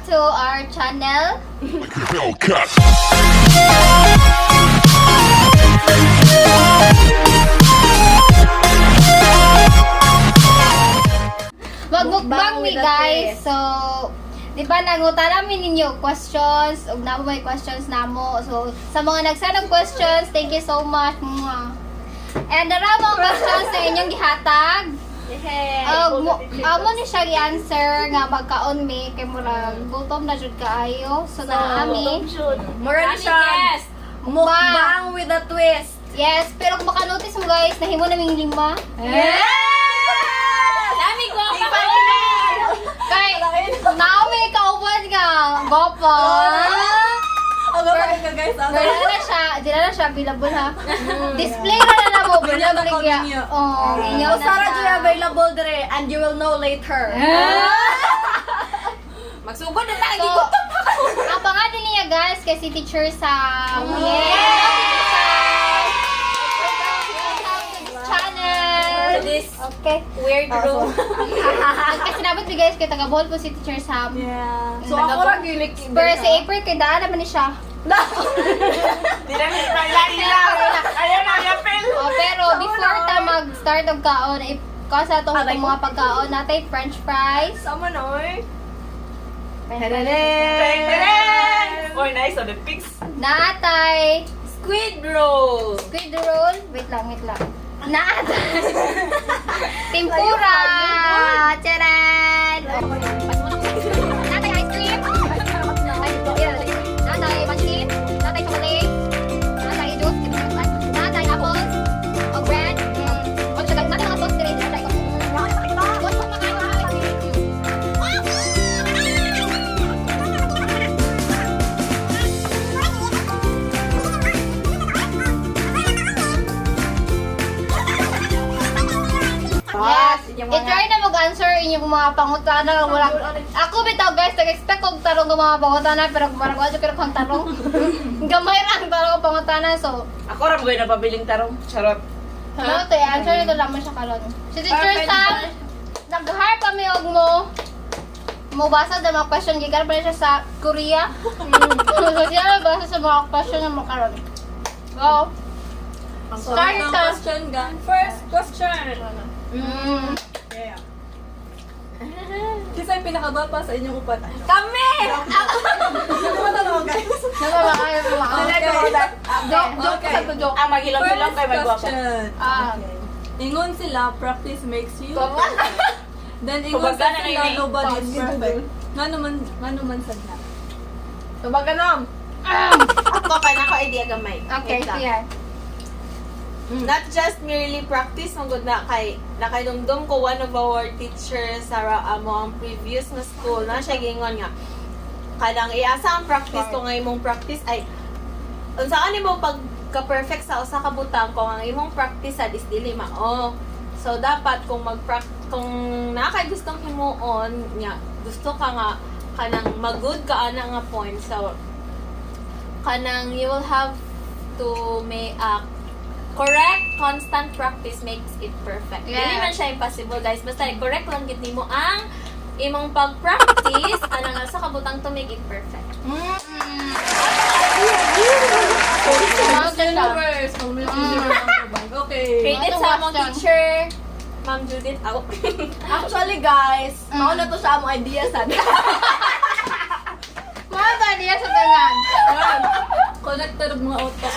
to our channel. Hellcat. Magbukbang mi guys. So, di ba nangutan namin ninyo questions, ug namo may questions namo. So, sa mga nagsanong questions, thank you so much. Mwah. And naramo questions na inyong gihatag. Amo ni siya i-answer nga magkaon mi kay murag gutom na jud kaayo. So, naami. Mura na siya. Mukbang with a twist. Yes, pero kung maka-notice mo guys, nahimo naming 5. Dami ko pa Kay, naami kauban nga. Gopo. Aga pa ka guys. Di na siya available ha. Display na na mo. Available niya. Oh, inyo na Sarah siya. Joy available dire and you will know later. Magsugod na tayo. So, abangan din niya guys kay si Teacher Sam. Channel. This Okay. weird room. Kasi nabot ni guys kay taga-Bohol po si Teacher Sam. Yeah. So, ako ra gilik. Pero si April kay daan naman ni siya. Oh, pero before ta mag-start og kaon, kasi itong mga pagkaon natin, french fries. Sama na oy. Oy, nice on the pics. Natay, Squid roll. squid roll. Wait lang. Natay. Tempura. Charan. Natay ice cream. Natay pancit. Natay chocolate. Natay juice. Natay apples. O bread. Natay mga sauce dire. Natay ko. Yes. I-try na mag-answer inyong mga pangutana. Wala. Ako bitaw guys, nag-expect kong tarong ng mga pangutana pero parang wala ko kang tarong. Gamay lang tarong ng pangutana. So, Ako ram gawin na pabiling tarong. Charot. ano to, answer nito naman siya karon. Si Teacher Sam, nag-hire kami og mo. Mubasa na mga question, gikan pa rin siya sa Korea. So, siya nabasa sa mga question na makaroon. Go. Start ka. Question gun. First question. Yeah. Kasi yung pinakababa sa inyong upat. Kami! Ano guys? Nababa kayo mga. Joke Okay. sa to joke. Ah, maghilang-hilang kay First magwapa. question. Ah. Ingon sila, practice makes you perfect. Then ingon Kumbaga na sila, yun eh. nobody is perfect. Nga naman sadla. Tubaga nom. Ako pa na ko idea gamay. Okay, Wait lang. here. Not just merely practice ang good na kay nakaidumdum ko one of our teachers sa amo ang previous na school na siya gingon nga kadang iasa ang practice kung ang imong practice ay unsaan nimo pagka-perfect sa usa ka butang kung ang imong practice is dili mao. So dapat kung kung nakay gustong himuon nya gusto ka nga kanang mag-good ka ana nga point, so kanang you will have to make correct, constant practice makes it perfect. Yeah. Hindi man siya impossible, guys. Basta correct lang gid nimo ang imong pag-practice anang nasa kabutang to make it perfect. Okay. Credit Ano sa among question? teacher, Ma'am Judith. Ako. Actually guys, mao na to sa among idea sad. Mga ba niya sa tanan? Connected mga utak.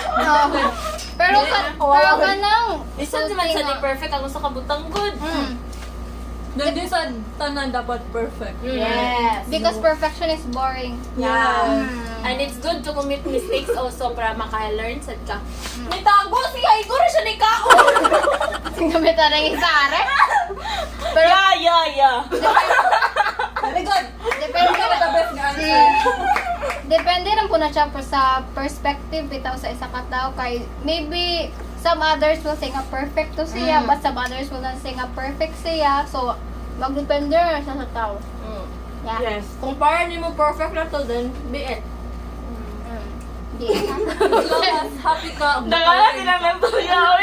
Pero ka nang. Listen naman sa di perfect ang gusto kabutang good. Hindi sa tanan dapat perfect. Yes. Because perfection is boring. Yeah. And it's good to commit mistakes also para maka-learn sad ka. Mm. May tago siya, iguro siya ni kao. Gamit na ng isa, are? Pero, Yeah. Very good. depende The best nga si answer. depende lang po na siya sa perspective bitaw sa isa ka tao kay maybe some others will say nga perfect to siya but some others will not say nga perfect siya, so magdepende siya sa tao. Yeah. Yes. Kung para nimo perfect na to, then be it. Di. As long as happy ka. Dangala sila ng tuyaw.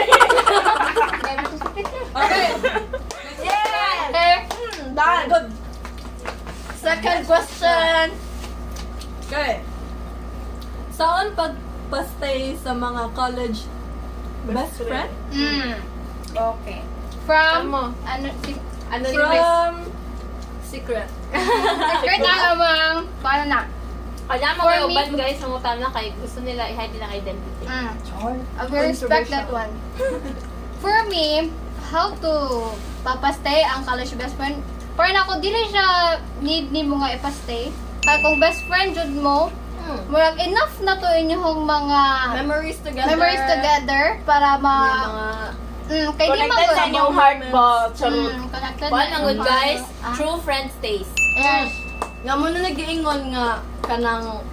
Okay. Okay. Done. Good. Second question. say sa mga college best friend? Okay. From, Amo. ano, From secret. secret na namang, paano na? Kaya mo For kayo me- ban guys, nangutan na kay gusto nila i-hide nilang identity. I will respect that one. For me, how to papastay ang college best friend? Parang ako, dili siya need ni mo nga ipastay. Kaya kung best friend jud mo, murag enough na to inyong mga Memories together. memories together para kay di Connected sa inyong heart ba? Charot. Connected Kuan ang good guys, Ah. true friend stays. Yes. Nga mo na nag-iingon nga kanang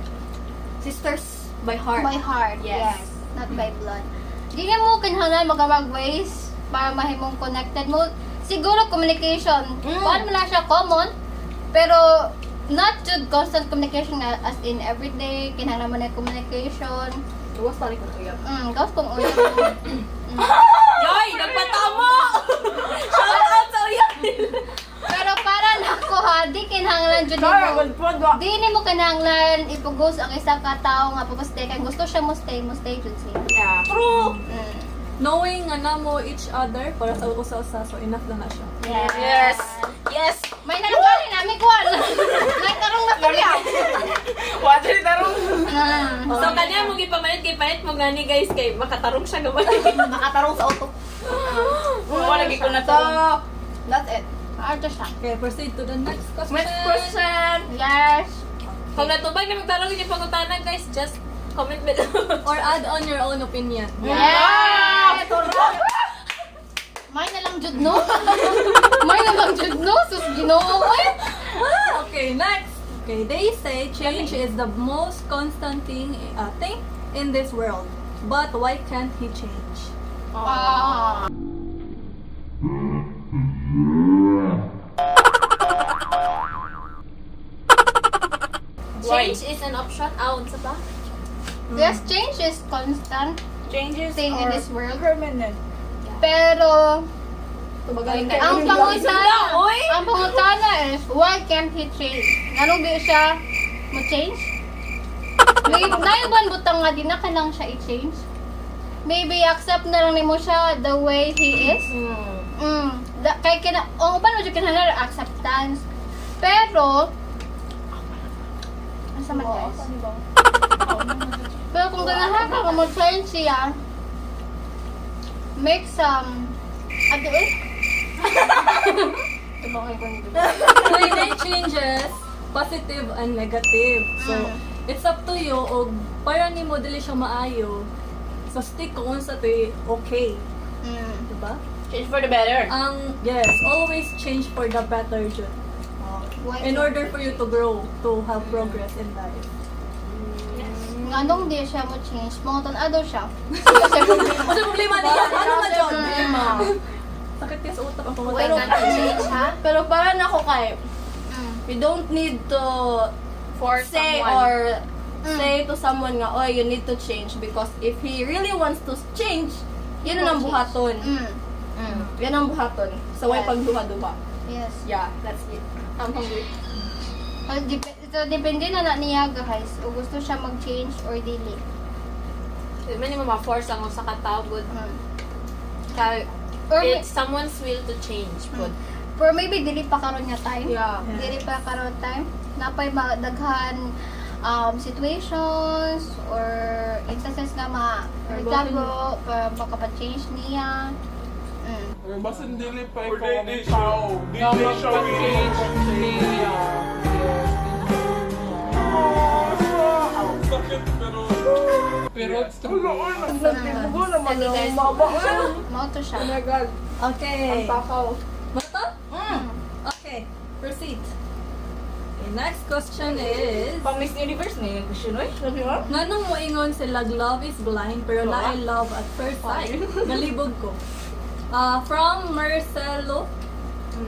sisters by heart. By heart, Yes. yes. Not by blood. Di na mo kinahanglan magkamag ways para mahimong connected mo. Siguro communication. Paano mo lang siya common, pero not just constant communication nga, as in everyday, kinahanglan mo na yung communication. Iwas tali ko kuya. Gawas kong ulo. Yoy! Nagpatamo! Shout out sa uyan! Pero para na ako ha, di kinahanglan jud mo. Di ni mo kinahanglan ipugos ang isang katao nga papastay kay gusto siya mo stay jud siya. Yeah. True! Knowing nga na mo each other para sa usa-usa, so enough na na siya. Yes! Yes! May nalunggaling namin kuwan. May tarong na kuya. Water tarong! Ah. So kanya mo gipamanit kay palit mo gani guys kay makatarong siya gamay. Makatarong sa auto. Wala lagi ko na to. That's it. Arte siya. Okay, proceed to the next question. Next question. Yes. Kung natubag na magtarong niyo pangutanan guys, just comment below. Or add on your own opinion. Yes. May na lang jud no. May na lang jud no. Sus Ginoo. Okay, next. Okay, they say change is the most constant thing in this world. But why can't he change? Ah. Change is an option. Sa ba? Yes, change is constant Changes thing in are this world. permanent. Pero Tumagalin ang pangutana, Uy! ang pangutana is why can't he change? Ano di siya mo change? Maybe naiban butang nga di na kanang siya i-change. Maybe accept na lang nimo siya the way he is. Kay ang uban mo jud kinahanglan acceptance. Pero asa man guys? Pero kung ganahan ka mo change siya, make some So, they changes positive and negative. So, it's up to you og para nimo dili siya maayo. So, stick kung sa to okay. Diba? Change for the better. Yes, always change for the better jud. In order for you to grow, to have progress in life. Nganong di siya mo change, mga tanado siya. Kasi problema niya, ano na jud? Sakit kaya sa utak ang Why pumatalo. can't you change, ha? Pero para na ako kay, you don't need to For say someone. or say to someone nga, oh, you need to change because if he really wants to change, yun ang buhaton. Yan ang buhaton. So, why Yes. pagduha-duha? Yes. Yeah, that's it. I'm hungry. So, depende na niya guys, o gusto siya mag-change or dili. Di man mo ma-force ang usa ka tao good. Kay Or, it's someone's will to change good. or maybe dili pa karon nga time. Yeah. Dili pa karon time. Napay daghan situations or instances nga for example, makapa-change niya. Basta dili pa ikaw ang tao. Dili siya niya. Ang sakit pero Sige guys. Mao to siya. Okay. Pakaw. Mata? Okay, proceed. Okay, next question is, Pang Miss Universe na yung question, oy. nganong moingon sila love is blind pero naay love at first sight? Nalibog ko. From Marcelo.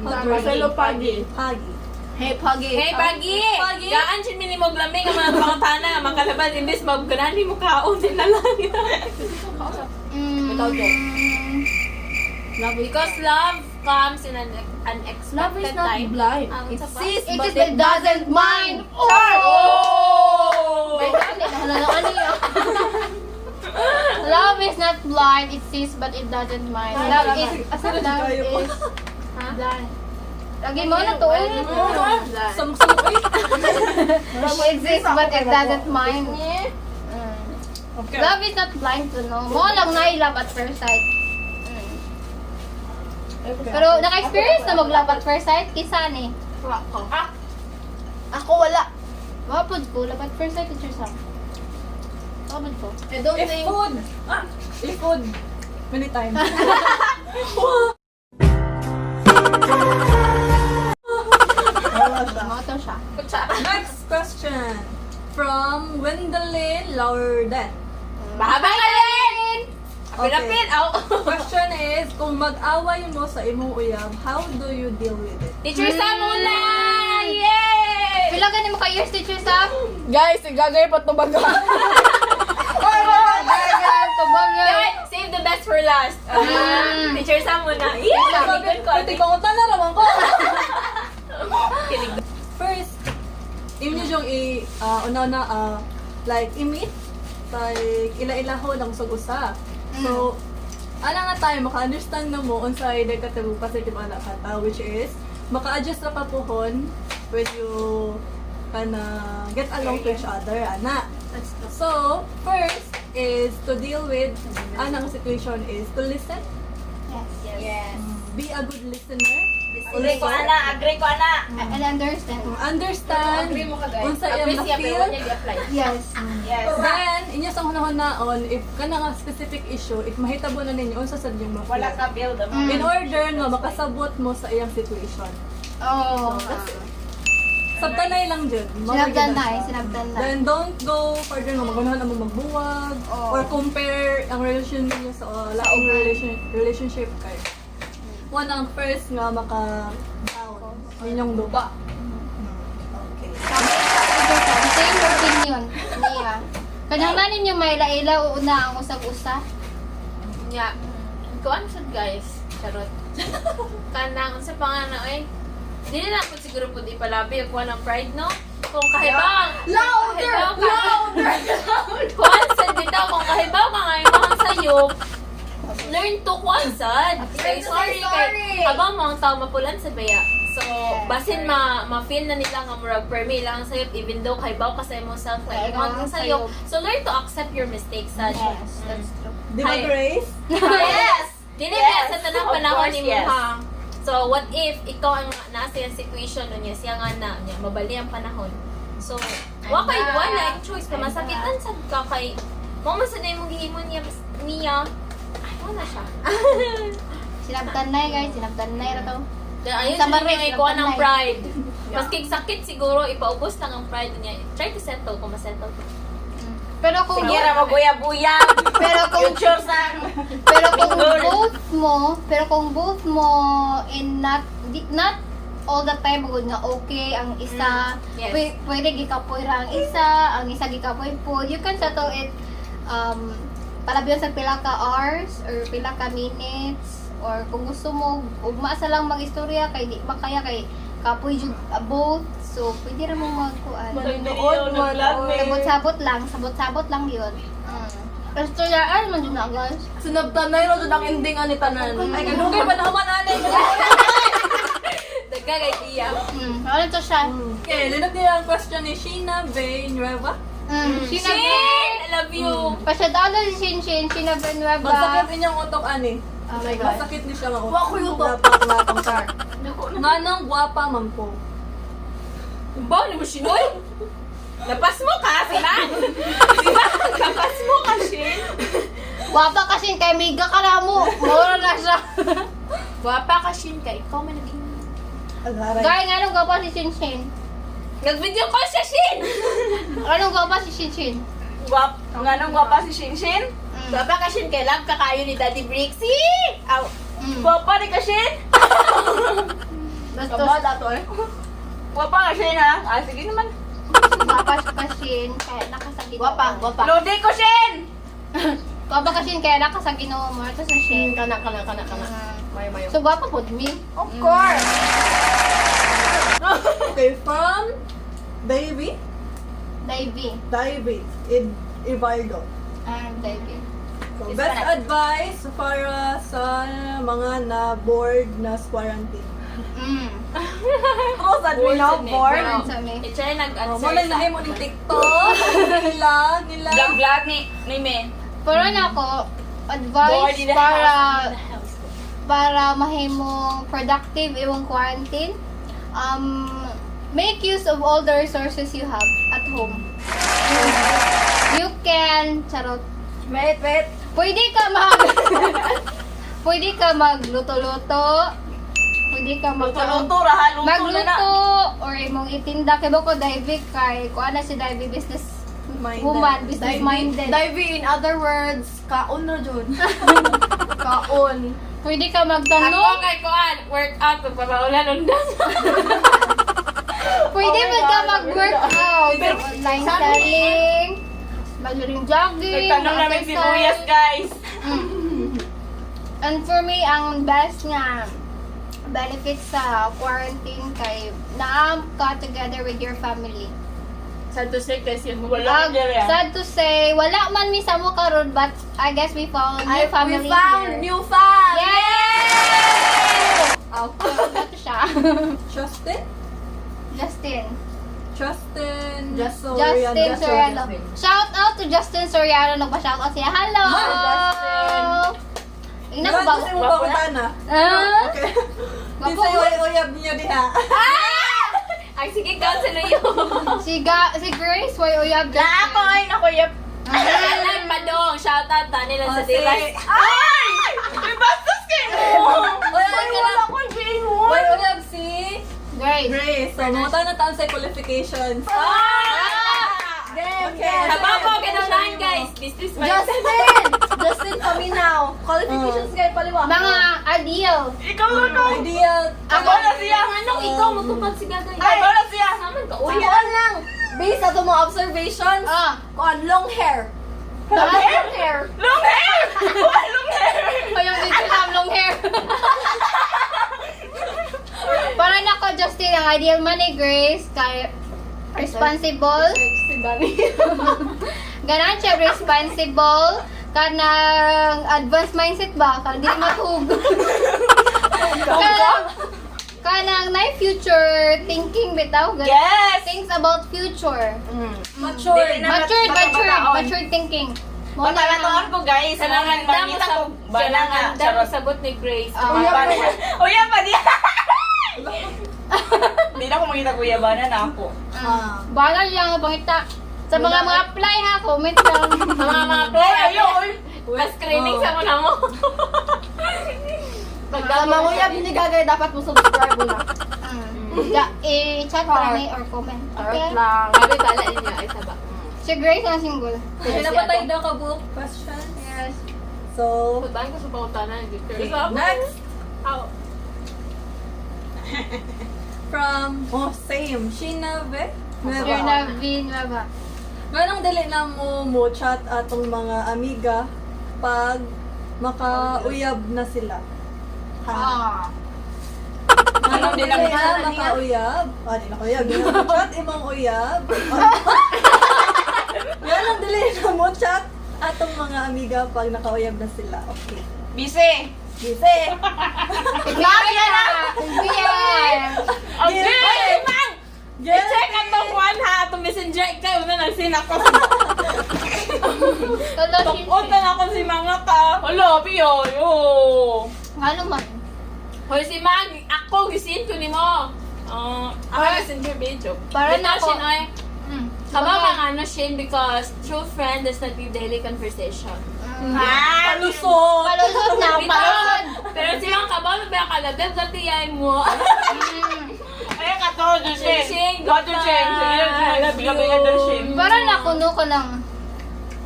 Marcelo Pagi. Pagi. Hey, Pagi. Hey, Pagi! Pagi? Gaan siya minimog lamig ang mga pangutana nga makalabas. Imbis magganani mo kaon din na lang. Without joke. Because love comes in an unexpected Love is not time. blind. Ang It isa pa? sees, It but is it doesn't mind. Oh! May dali na halalaan niya. Love is not blind, it sees but it doesn't mind. Love is blind. Lagi mo na to. Samsung eh. It exists but it doesn't mind. Okay. Love is not blind to know. Mo lang na love at first sight. Pero naka-experience na mag-love at first sight? Kisa ni. Ako wala. Mapod ko, love at first sight, teacher Sam. Mapod ko. I don't If think... food. If food. Many times. Mato siya. Next question. From Wendelin Laurden. Mahaba ka din! Apil-apil! Question is, kung mag-away mo sa imong uyab, how do you deal with it? Teacher Sam muna! Yay! Pila ka ni mo ka-years, teacher Sam? Guys, igagay pa ito baga. Kaya, save the best for last. Teacher Sam muna. Yeah! Kilig ko. Pati kong na raman ko. First, inyo yung like, i-meet, like, ila-ilaho lang sa usa. So, ala nga tayo, maka-understand na mo unsay negative positive ana kata, which is, maka-adjust ra papuhon when you get along to each other, ana. So, first is to deal with, anang situation is to listen. Yes. Be a good listener. Agree ko, ana. Agree ko, ana. And understand. Understand unsa iyang Appreciate na-feel. pero niya i-apply. Yes. Yes. Then, inyo sa hunahon if kana nga specific issue, if mahitabo na ninyo unsa sad yung ma-feel. Wala ka build. In order nga makasabot mo sa iyang situation. Oh. Sabtanay lang dyan. Sinabdan na. Then don't go further nga magunahan na mo magbuwag Oh. or compare ang relasyon ninyo sa laing relationship kay. One ang first nga maka-down. Inyong lupa. Okay. Same opinion niya. Kanamanin niyo may laila una ang usag-usa. Nya. Kuan sad guys. Charot. Kanang sa pangana eh. Dili na po siguro po di palabi kuan ang pride no. Kung kahibang. Louder. Kuan sad dito kung kahibaw ka nga imong sayop. Learn to kuan sad. Say sorry kay habang mga tao mapulan sa baya. So, basin ma-feel na nila nga murag permi lang ang sayop even though kahibaw ka sa imong self like imong ang sayop. So, learn to accept your mistakes sad. Yes, that's true. Di ba, Hi. Grace? Yes! Dili Yes, sa tanang of panahon course, ni mo yes. ha. So, what if ikaw ang nasa yung situation nun niya, siya nga na, niya, mabali ang panahon. So, wala yung choice pa, masakitan sa ka kay, kung masanay mong gihimon niya, ay, wala siya. Sinabdan na guys, sinabdan na ito. Kaya ayun, Sa sa Maris, may ikuha ng nabtanay. pride. Maski sakit siguro, ipaubos lang ang pride niya. Try to settle kung masettle. Pero kung Sige ra maguya-buya. pero kung Future sa pero kung both mo in not all the time good nga okay ang isa Yes. pwede gikapoy ra ang isa gikapoy po, you can settle it palabiyon sa pila ka hours or pila ka minutes, or kung gusto mo ugma sa lang mag-istorya kay di makaya kay kapoy jud both, so pwede ra mo magkuan. Sabot-sabot lang yun. Kastoryaan man dyan na, guys. Sinabtanay ro jud ang ending ani tanan. Ay, kadugay pa na humananay. Daga kay iya. Ano to siya? Okay, linod nila ang question ni Sheena Bay Nueva. Sina Shin! I love you! Pasyadalo si Shin, Sina Benueva. Magsakit inyong utok, ani. Oh my God. Masakit ni siya nga utok. Wako yung utok. Dapat nga pang tar. Nga nang gwapa man po. Ba, ni mo sinoy? Lapas mo ka, sila? Diba? Lapas mo ka, Shin? Guwapa kasi kay Miga ka na mo. Mura na siya. Guwapa ka, Shin, ka. Ikaw man naging... Gaya nga nung guwapa si Shin Shin. Nag-video call siya, Shin! Anong guwapa si Shin Shin? Nga nang gwapa si Shinshin. Guwapa ka, Shin, kay love ka kayo ni Daddy Brixie! Aw! Gwapa ni ka Shin. Basta dato eh. Gwapa ka Shin ha. Ah, sige naman. guwapa si Shin kaya nakasakit. Gwapa. Lodi ko Shin. Guwapa ka Shin kaya nakasakit mo. Marta sa Shin. Kana. Mayo. So guwapa po me. Of course. Okay, from Davy. Davey. Ibargo. Davey. Best advice para sa mga na-bored na quarantine. Ako sa board. Sa me. I-try nag-answer Mo lang nahin mo ng TikTok. Nila. Vlog ni men. Pero na ako, Bored advice in the para mahimong productive iwang quarantine. Make use of all the resources you have at home. You can, charot. Wait. Pwede ka magluto-luto. Pwede ka Luto-luto ra luto na na. magluto or imong itinda kay bako Divey kay kuan na si Divey business woman, business minded. Divey, in other words, kaon na dyan. Kaon. Pwede ka Ako magtanong. kay kuan, workout pagpapaulan undan. Pwede ka mag-workout. Online selling. Magaling jogging. Nagtanong namin si exercise. Buyas, guys. And for me, ang best nga benefits sa quarantine kay naam ka together with your family. Sad to say kasi wala Ag, ka dyan. sad to say, wala man mi sa mo karon but I guess we found new family We found here. new fam! Yay! Okay, ito siya. Justin? Justin. Justin Soriano. Shout out to Justin Soriano. Nagpa-shout out siya. Hello! Ina ko ba? Kasi mo ba na? Ah? Okay. Di Wapo. sa'yo uyab niyo diha. Ay, sige, God, sa layo. Si Grace, why uyab Na ako, ay, nakuyap. Ah. Alam, Padong, shoutout na nila sa si- Dilas. Ay! May bastos kayo mo! Wala ko Why uyab si Grace. Grace? So, mga tayo na taon sa qualifications. Okay. Habang kinaunahan, guys. Business mindset. Justin, kami now. Qualifications kayo paliwa. Mga ideal. Ikaw ano? Ideal. Ako na siya. Anong ikaw matupad si Gagay? Ako na siya. Naman ka. Uyaan lang. Based sa mga observations, kuan long hair. Long hair. Long hair! Why long hair? Kayong dito lang, long hair. Para na ko, Justin, ang ideal man ni Grace, kay responsible. Ganan siya, responsible. Kanang advanced mindset ba? Kanang di matug. Kanang na future thinking bitaw. Ganun. Yes! Things about future. Matured. Matured thinking. Mo na Pagkakataon ko, guys. Kailangan makita ko banana. Charot. sagot ni Grace. Uya pa di. Hindi na ako makita kuya banana ako. Bagal lang ang pangita. Sa mga apply ha, comment lang. Mga play. Ayun. Mas screening sa muna mo. Sa mga uyab ni Gagay, dapat mo subscribe mo na. I-chat pa ni or comment. Okay? Charot lang. Sabi tala niya ay saba. Si Grace ang single. Kaya na ba tayo daw ka-book questions? Yes. So, Pagbahan ko sa pangutanan. next. From, same. Shinave? You're na Vin, ba? Ganong dili na mo chat atong mga amiga pag makauyab na sila. Ganong dili na makauyab. Di na kauyab. Ganong chat imong uyab. Ganong dili na mo chat atong mga amiga pag nakauyab na sila. Okay. Busy. Busy. Kaya na! Okay, mang! I-check atong one ha, atong messenger kayo na nagsinak ko. Tukot na ako si mga ta. Hala, piyo, yo. Ano man? Hoy si Mag, ako gisin ko nimo. Ako messenger video. Para na ako. Kabang ang ano Shin because true friend does not need daily conversation. Palusot. Palusot na, palusot. Pero siya kabang ba kalabeb dati yay mo. Ay ka to, Shin. Go to Shin. Biga-biga do Shin. Para na kuno ko lang.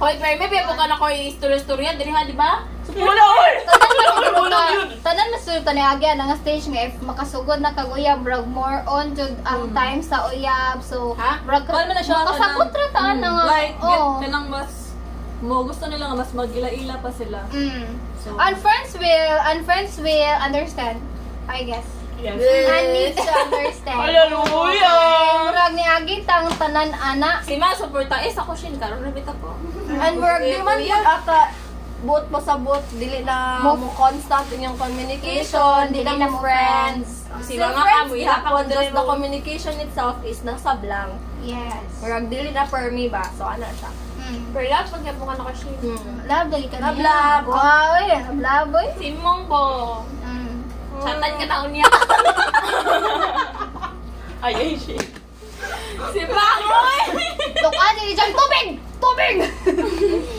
Hoy, pero may bebo ka na ko istorya-storya diri ha, di ba? Tanan masulta ni Agya nga stage nga if makasugod na kag uyab brag more on to ang time sa uyab so brag Paano na siya? makasabot ra taan na nga. Like, Oo. ganang mas gusto nila nga mas mag-ila-ila pa sila. So, And friends will understand, I guess. Yes. And need to understand. Hallelujah! Murag ni Agi tang tanan ana. Si Ma, suporta. Ako Shin, karon rabit ako. And work, di man yun ata buot pasabot dili na Mo- mo constant inyong communication, dili na mo friends. Si Still mga friends kamoy, gyapon, hapang just dili the mo- communication itself is nasa blank. Yes. Murag dili na per me ba? So ana siya. Pero love, pag-yapon ka naka-share. Love, lagi ka Love, niya. love. Wow, eh. Love, boy. Simong ko. Satan ka taon niya. Ay, shit. Si Pakoy! Tukan, hindi dyan. Tubig! Tubig!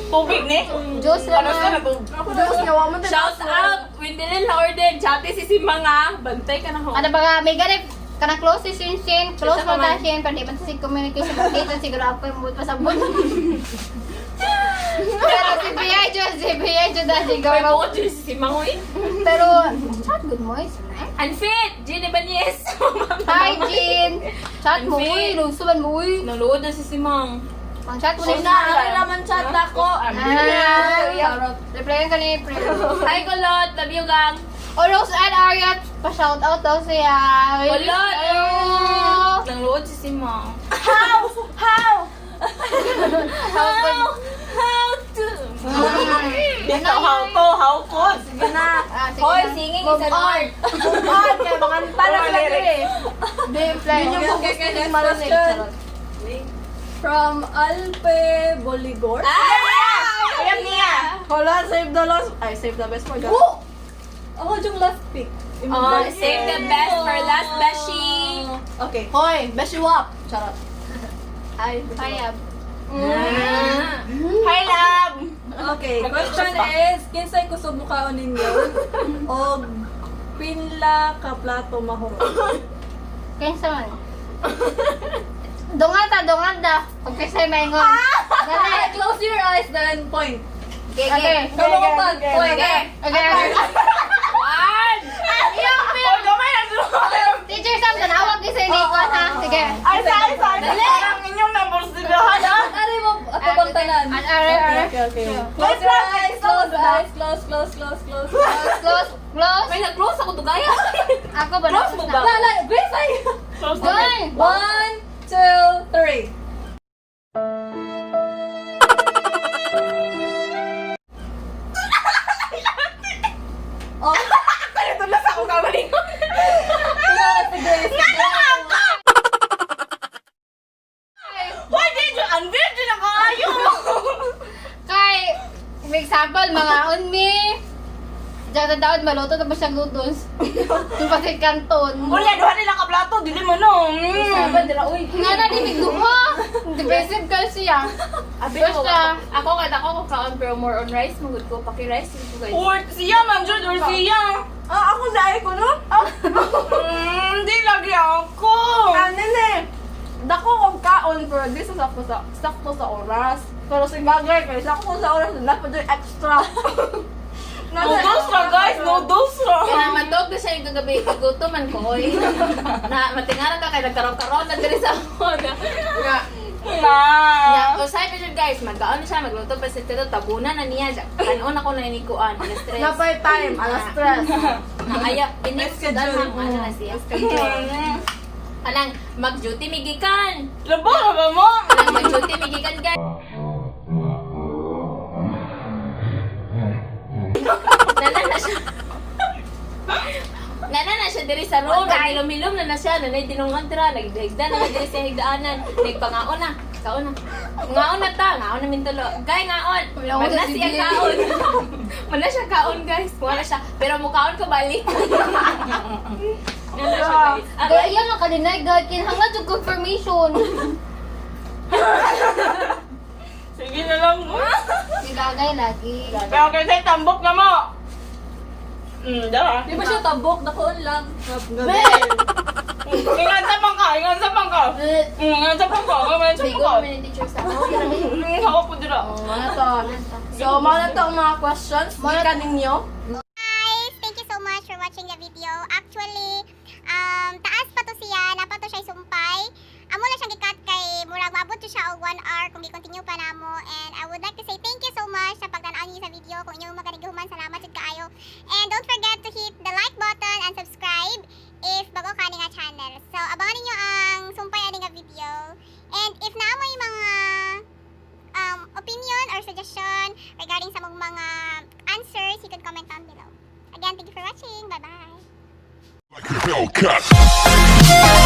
Tubig ni? Diyos lang Ano sa na. nabog? Diyos nga wa mo tayo Shout password. out! Windilin na order. Chati si Simanga. Bantay ka na ho. Ano ba nga, may ganit. Kanang close si Shin. Close Isa mo pa man. ta Shin. Pwede ba si communication. Dito siguro ako yung buot pa sa buot. Pero si Piajo na May siguro. bukod dyan si Simangoy. Pero, chat good mo eh. Unfit! Jenny Banyes! Hi, Jin. Chat mo, Unfit. uy. Lusuban mo, uy. Naluod na si Simang. Pang chat mo Kung na. naari naman chat ako. Charot. Replyan ka ni Pre. Hi, Kulot! Love you, gang! O, Rose and Ariat. Pa-shout out daw siya. Kulot! Hello. Naluod si Simang. How to? Dito, how to? Sige na. Sige Hoy, na. singing Move is an on. art. On kay makanta na sila dire. Di, play. Yun yung focus okay, ni next Marinig. question. Charot. From Alpe Boligor. Alam niya! Hala, save the last. Ay, save the best for God. Ako yung last pick. Oh, save the best for last, Beshi! Okay. Hoy, beshi wap. Charot. Ay, Sayab. Hi, love! Okay, question is, kinsay kusog mukhaon ninyo o pinla ka plato mahuro? Kaya saan? Dungan ta. Pagkasay maingon. Dali. Close your eyes, then point. Okay. Come on, point. Okay. One! Yung Oh, gamay na Teacher Sam, tanawag ni sa inikon ha. Sige. Ay, dali! Ang inyong nabursigahan, ha? Ari mo, ato bang tanan? Are. Okay. Close your eyes, close the eyes, close. Close. May nag-close ako to, gaya. Ako ba? Close mo ba? Lala, please ay. Close mo. Gone. 1, 2, 3. Oh, Kaya tulas ako kamaling. Why did you unveil din ako ayo? Kay, for example, mga unmi. Diyan na daon, maluto tapos siya lutos. Yung pasit kanton. Unya, duha nila ka plato, dili mo no. Nga na, di duha. Divisive ka siya. Abi Basta. ako kahit ako kaon pero more on rice, magud ko paki-rice ko guys. Or siya, man, Jud, or siya. ako dahil ko no? Hindi lagi ako. Nene. Dako kong kaon pero di sa sakto sa oras. Pero sa bagay kay sakto sa oras na pa doon extra. Noodles ra, guys, noodles ra. Kaya matog na siya yung kagabi, gutom man ko oy. Na matingaran ka kay nagkaroon na diri sa ako. Ya, o say pa siya guys, magkaon na siya, magluto pa siya dito, tabunan na niya. Kanon ako na inikuan, na stress. Napay time, alas stress. Ayaw, iniskudan lang, ano na siya. Alang, mag-duty migikan. Labo na ba mo? Alang, mag-duty migikan guys. Nana na siya diri sa road, nagilom-ilom na siya, nanay dinungan tira, nagdahigda na diri sa higdaanan, nagpangaon na, kaon na. Ngaon na ta, ngaon na mintulo. Gay ngaon, mana siya kaon. Mana siya kaon guys, wala siya, pero mukaon ko balik. Ano siya guys? Kaya yan ang kalinay, God. Kinahanglan yung confirmation. Sige na lang mo. Gagay lagi. Pero kasi tambok na mo. Dara. Di ba siya tabok? Nakuon lang. Gabi. Ingat sa pangka, ingat sa pangka. Ingat sa pangka, ingat sa Bigo pangka. kami ni teacher sa Ako po dira. Mga to. So, mga to ang mga questions. Mga ninyo. Guys, thank you so much for watching the video. Actually, taas pa to siya, napa to siya sumpay. Amo lang siyang gikat kay murag maabot to siya og 1 hour kung gi-continue pa namo. And I would like to say thank you so much sa pagtan-aw niyo sa video. Kung inyo maganiguman, salamat jud kaayo. And don't forget to hit the like button and subscribe if bago ka ni nga channel. So, abangan ninyo ang sumpay ani nga video. And if na mo yung mga opinion or suggestion regarding regarding sa mong mga answers, you can comment down below. Again, thank you for watching. Bye-bye. Like a Hellcat.